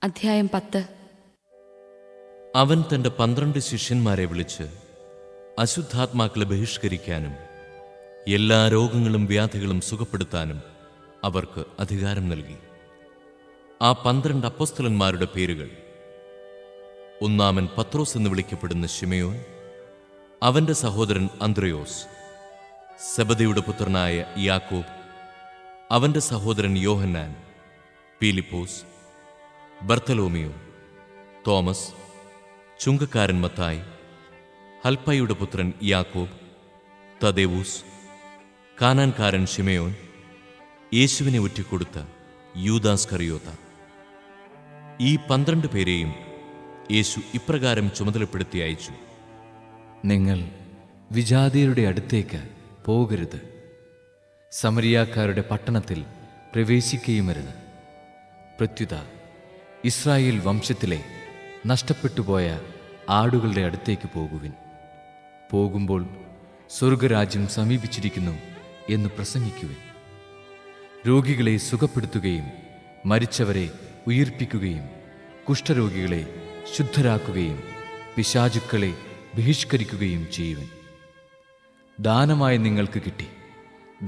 അധ്യായം 10. അവൻ തന്റെ 12 ശിഷ്യന്മാരെ വിളിച്ച് അശുദ്ധാത്മാക്കളെ ബഹിഷ്കരിക്കാനും എല്ലാ രോഗങ്ങളും വ്യാധികളും സുഖപ്പെടുത്താനും അവർക്ക് അധികാരം നൽകി. ആ 12 അപ്പോസ്തലന്മാരുടെ പേരുകൾ: ഒന്നാമൻ പത്രോസ് എന്ന് വിളിക്കപ്പെടുന്ന ശിമയോൻ, അവന്റെ സഹോദരൻ അന്ത്രയോസ്, സെബദിയുടെ പുത്രനായ യാക്കോബ്, അവന്റെ സഹോദരൻ യോഹന്നാൻ, പീലിപ്പോസ്, ബർത്തലോമിയോ, തോമസ്, ചുങ്കക്കാരൻ മത്തായി, ഹൽപ്പയുടെ പുത്രൻ യാക്കോബ്, തദേവൂസ്, കാനാൻകാരൻ ശിമയോൻ, യേശുവിനെ ഒറ്റിക്കൊടുത്ത യൂദാസ് കറിയോത്ത. ഈ 12 പേരെയും യേശു ഇപ്രകാരം ചുമതലപ്പെടുത്തി അയച്ചു: നിങ്ങൾ വിജാതിയരുടെ അടുത്തേക്ക് പോകരുത്, സമരിയാക്കാരുടെ പട്ടണത്തിൽ പ്രവേശിക്കുകയുമരുത്. പ്രത്യുത ഇസ്രായേൽ വംശത്തിലെ നഷ്ടപ്പെട്ടുപോയ ആടുകളുടെ അടുത്തേക്ക് പോകുവിൻ. പോകുമ്പോൾ സ്വർഗരാജ്യം സമീപിച്ചിരിക്കുന്നു എന്ന് പ്രസംഗിക്കുവിൻ. രോഗികളെ സുഖപ്പെടുത്തുകയും മരിച്ചവരെ ഉയിർപ്പിക്കുകയും കുഷ്ഠരോഗികളെ ശുദ്ധരാക്കുകയും പിശാചുക്കളെ ബഹിഷ്കരിക്കുകയും ചെയ്യുവിൻ. ദാനമായി നിങ്ങൾക്ക് കിട്ടി,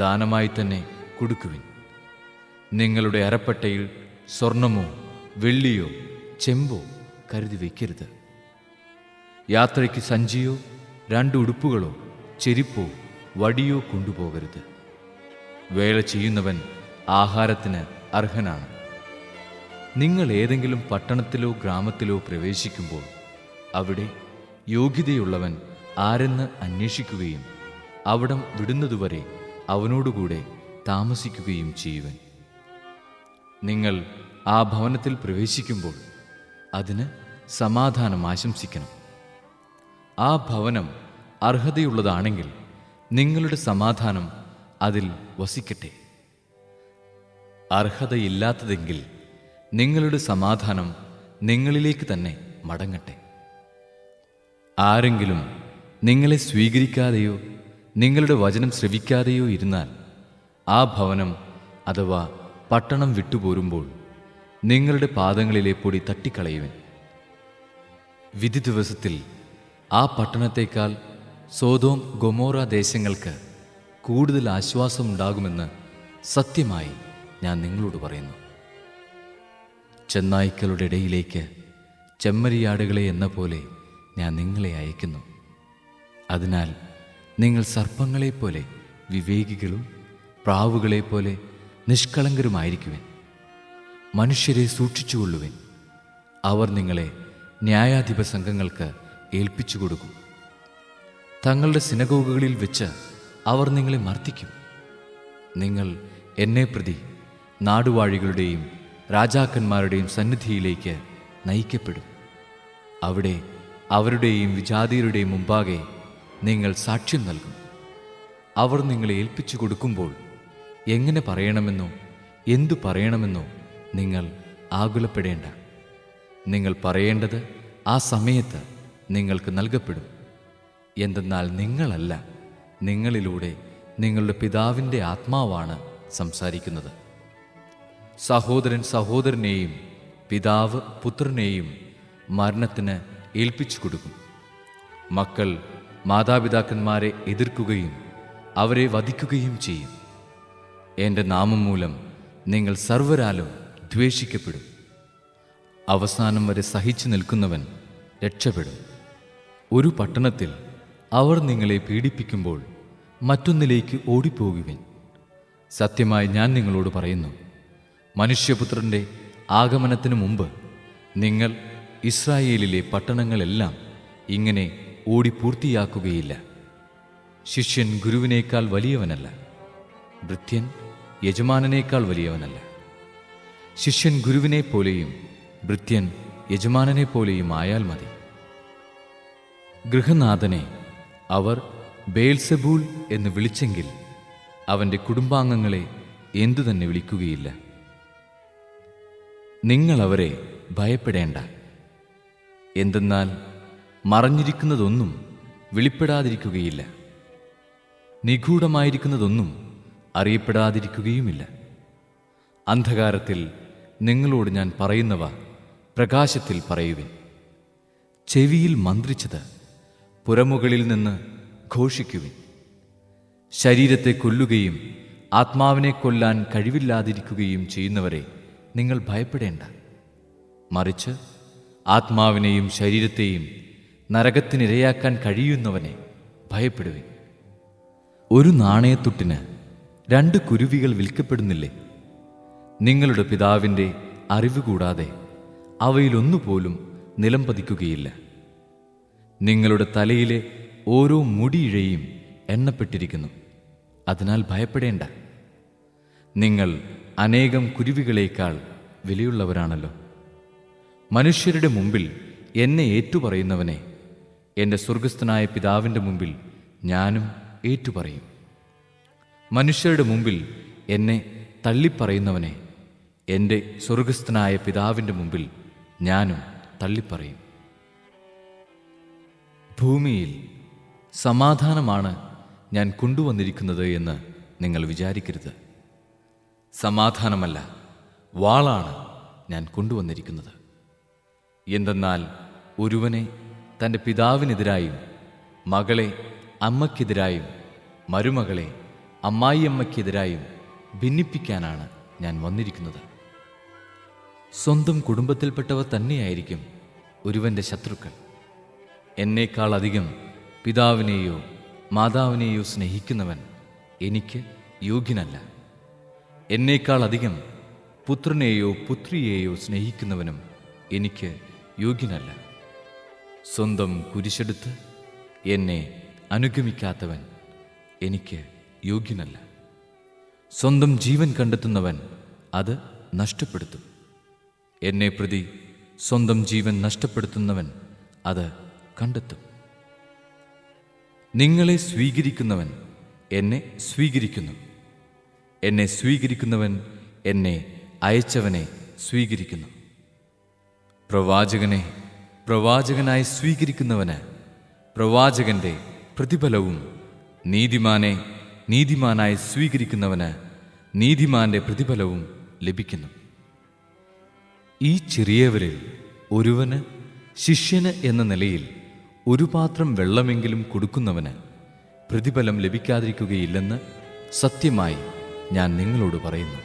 ദാനമായി തന്നെ കൊടുക്കുവിൻ. നിങ്ങളുടെ അരപ്പട്ടയിൽ സ്വർണമോ വെള്ളിയോ ചെമ്പോ കരുതി വയ്ക്കരുത്. യാത്രയ്ക്ക് സഞ്ചിയോ 2 ഉടുപ്പുകളോ ചെരിപ്പോ വടിയോ കൊണ്ടുപോകരുത്. വേല ചെയ്യുന്നവൻ ആഹാരത്തിന് അർഹനാണ്. നിങ്ങൾ ഏതെങ്കിലും പട്ടണത്തിലോ ഗ്രാമത്തിലോ പ്രവേശിക്കുമ്പോൾ അവിടെ യോഗ്യതയുള്ളവൻ ആരെന്ന് അന്വേഷിക്കുകയും അവിടം വിടുന്നതുവരെ അവനോടുകൂടെ താമസിക്കുകയും ചെയ്യുവൻ. നിങ്ങൾ ആ ഭവനത്തിൽ പ്രവേശിക്കുമ്പോൾ അതിന് സമാധാനം ആശംസിക്കണം. ആ ഭവനം അർഹതയുള്ളതാണെങ്കിൽ നിങ്ങളുടെ സമാധാനം അതിൽ വസിക്കട്ടെ. അർഹതയില്ലാത്തതെങ്കിൽ നിങ്ങളുടെ സമാധാനം നിങ്ങളിലേക്ക് തന്നെ മടങ്ങട്ടെ. ആരെങ്കിലും നിങ്ങളെ സ്വീകരിക്കാതെയോ നിങ്ങളുടെ വചനം ശ്രവിക്കാതെയോ ഇരുന്നാൽ ആ ഭവനം അഥവാ പട്ടണം വിട്ടുപോരുമ്പോൾ നിങ്ങളുടെ പാദങ്ങളിലെ പൊടി തട്ടിക്കളയുവൻ. വിധി ദിവസത്തിൽ ആ പട്ടണത്തേക്കാൾ സോദോം ഗൊമോറ ദേശങ്ങൾക്ക് കൂടുതൽ ആശ്വാസമുണ്ടാകുമെന്ന് സത്യമായി ഞാൻ നിങ്ങളോട് പറയുന്നു. ചെന്നായ്ക്കളുടെ ഇടയിലേക്ക് ചെമ്മരിയാടുകളെ എന്ന പോലെ ഞാൻ നിങ്ങളെ അയക്കുന്നു. അതിനാൽ നിങ്ങൾ സർപ്പങ്ങളെപ്പോലെ വിവേകികളും പ്രാവുകളെപ്പോലെ നിഷ്കളങ്കരുമായിരിക്കുവിൻ. മനുഷ്യരെ സൂക്ഷിച്ചുകൊള്ളുവിൻ. അവർ നിങ്ങളെ ന്യായാധിപ സംഘങ്ങൾക്ക് ഏൽപ്പിച്ചു കൊടുക്കും. തങ്ങളുടെ സിനഗോഗുകളിൽ വെച്ച് അവർ നിങ്ങളെ മർദ്ദിക്കും. നിങ്ങൾ എന്നെ പ്രതി നാടുവാഴികളുടെയും രാജാക്കന്മാരുടെയും സന്നിധിയിലേക്ക് നയിക്കപ്പെടും. അവിടെ അവരുടെയും വിജാതിയരുടെയും മുമ്പാകെ നിങ്ങൾ സാക്ഷ്യം നൽകും. അവർ നിങ്ങളെ ഏൽപ്പിച്ചു കൊടുക്കുമ്പോൾ എങ്ങനെ പറയണമെന്നോ എന്തു പറയണമെന്നോ നിങ്ങൾ ആകുലപ്പെടേണ്ട. നിങ്ങൾ പറയേണ്ടത് ആ സമയത്ത് നിങ്ങൾക്ക് നൽകപ്പെടും. എന്തെന്നാൽ നിങ്ങളല്ല, നിങ്ങളിലൂടെ നിങ്ങളുടെ പിതാവിൻ്റെ ആത്മാവാണ് സംസാരിക്കുന്നത്. സഹോദരൻ സഹോദരനെയും പിതാവ് പുത്രനെയും മരണത്തിന് ഏൽപ്പിച്ചു കൊടുക്കും. മക്കൾ മാതാപിതാക്കന്മാരെ എതിർക്കുകയും അവരെ വധിക്കുകയും ചെയ്യും. എൻ്റെ നാമം മൂലം നിങ്ങൾ സർവ്വരാലും ദ്വേഷിക്കപ്പെടും. അവസാനം വരെ സഹിച്ചു നിൽക്കുന്നവൻ രക്ഷപ്പെടും. ഒരു പട്ടണത്തിൽ അവർ നിങ്ങളെ പീഡിപ്പിക്കുമ്പോൾ മറ്റൊന്നിലേക്ക് ഓടിപ്പോകുവിൻ. സത്യമായി ഞാൻ നിങ്ങളോട് പറയുന്നു, മനുഷ്യപുത്രൻ്റെ ആഗമനത്തിനു മുമ്പ് നിങ്ങൾ ഇസ്രായേലിലെ പട്ടണങ്ങളെല്ലാം ഇങ്ങനെ ഓടിപ്പൂർത്തിയാക്കുകയില്ല. ശിഷ്യൻ ഗുരുവിനേക്കാൾ വലിയവനല്ല, ഭൃത്യൻ യജമാനനേക്കാൾ വലിയവനല്ല. ശിഷ്യൻ ഗുരുവിനെ പോലെയും ഭൃത്യൻ യജമാനനെ പോലെയും ആയാൽ മതി. ഗൃഹനാഥനെ അവർ ബേൽസെബൂൽ എന്ന് വിളിച്ചെങ്കിൽ അവൻ്റെ കുടുംബാംഗങ്ങളെ എന്തുതന്നെ വിളിക്കുകയില്ല. നിങ്ങൾ അവരെ ഭയപ്പെടേണ്ട. എന്തെന്നാൽ മറഞ്ഞിരിക്കുന്നതൊന്നും വെളിപ്പെടാതിരിക്കുകയില്ല, നിഗൂഢമായിരിക്കുന്നതൊന്നും അറിയപ്പെടാതിരിക്കുകയുമില്ല. അന്ധകാരത്തിൽ നിങ്ങളോട് ഞാൻ പറയുന്നവ പ്രകാശത്തിൽ പറയുവിൻ. ചെവിയിൽ മന്ത്രിച്ചത് പുറമുകളിൽ നിന്ന് ഘോഷിക്കുവിൻ. ശരീരത്തെ കൊല്ലുകയും ആത്മാവിനെ കൊല്ലാൻ കഴിവില്ലാതിരിക്കുകയും ചെയ്യുന്നവരെ നിങ്ങൾ ഭയപ്പെടേണ്ട. മറിച്ച് ആത്മാവിനെയും ശരീരത്തെയും നരകത്തിനിരയാക്കാൻ കഴിയുന്നവനെ ഭയപ്പെടുവിൻ. ഒരു നാണയത്തുട്ടിന് 2 കുരുവികൾ വിൽക്കപ്പെടുന്നില്ലേ? നിങ്ങളുടെ പിതാവിൻ്റെ അറിവ് കൂടാതെ അവയിലൊന്നുപോലും നിലം പതിക്കുകയില്ല. നിങ്ങളുടെ തലയിലെ ഓരോ മുടിയിഴയും എണ്ണപ്പെട്ടിരിക്കുന്നു. അതിനാൽ ഭയപ്പെടേണ്ട. നിങ്ങൾ അനേകം കുരുവികളേക്കാൾ വിലയുള്ളവരാണല്ലോ. മനുഷ്യരുടെ മുമ്പിൽ എന്നെ ഏറ്റുപറയുന്നവനെ എൻ്റെ സ്വർഗസ്ഥനായ പിതാവിൻ്റെ മുമ്പിൽ ഞാനും ഏറ്റുപറയും. മനുഷ്യരുടെ മുമ്പിൽ എന്നെ തള്ളിപ്പറയുന്നവനെ എൻ്റെ സ്വർഗസ്ഥനായ പിതാവിൻ്റെ മുമ്പിൽ ഞാനും തള്ളിപ്പറയും. ഭൂമിയിൽ സമാധാനമാണ് ഞാൻ കൊണ്ടുവന്നിരിക്കുന്നത് എന്ന് നിങ്ങൾ വിചാരിക്കരുത്. സമാധാനമല്ല, വാളാണ് ഞാൻ കൊണ്ടുവന്നിരിക്കുന്നത്. എന്തെന്നാൽ ഒരുവനെ തൻ്റെ പിതാവിനെതിരായും മകളെ അമ്മയ്ക്കെതിരായും മരുമകളെ അമ്മായിയമ്മയ്ക്കെതിരായും ഭിന്നിപ്പിക്കാനാണ് ഞാൻ വന്നിരിക്കുന്നത്. സ്വന്തം കുടുംബത്തിൽപ്പെട്ടവർ തന്നെയായിരിക്കും ഒരുവൻ്റെ ശത്രുക്കൾ. എന്നേക്കാൾ അധികം പിതാവിനെയോ മാതാവിനെയോ സ്നേഹിക്കുന്നവൻ എനിക്ക് യോഗ്യനല്ല. എന്നേക്കാൾ അധികം പുത്രനെയോ പുത്രിയെയോ സ്നേഹിക്കുന്നവനും എനിക്ക് യോഗ്യനല്ല. സ്വന്തം കുരിശെടുത്ത് എന്നെ അനുഗമിക്കാത്തവൻ എനിക്ക് യോഗ്യനല്ല. സ്വന്തം ജീവൻ കണ്ടെത്തുന്നവൻ അത് നഷ്ടപ്പെടുത്തും. എന്നെ പ്രതി സ്വന്തം ജീവൻ നഷ്ടപ്പെടുത്തുന്നവൻ അത് കണ്ടെത്തും. നിങ്ങളെ സ്വീകരിക്കുന്നവൻ എന്നെ സ്വീകരിക്കുന്നു. എന്നെ സ്വീകരിക്കുന്നവൻ എന്നെ അയച്ചവനെ സ്വീകരിക്കുന്നു. പ്രവാചകനെ പ്രവാചകനായി സ്വീകരിക്കുന്നവന് പ്രവാചകന്റെ പ്രതിഫലവും നീതിമാനെ നീതിമാനായി സ്വീകരിക്കുന്നവന് നീതിമാന്റെ പ്രതിഫലവും ലഭിക്കുന്നു. ഈ ചെറിയവരിൽ ഒരുവന് ശിഷ്യന് എന്ന നിലയിൽ ഒരു പാത്രം വെള്ളമെങ്കിലും കൊടുക്കുന്നവന് പ്രതിഫലം ലഭിക്കാതിരിക്കുകയില്ലെന്ന് സത്യമായി ഞാൻ നിങ്ങളോട് പറയുന്നു.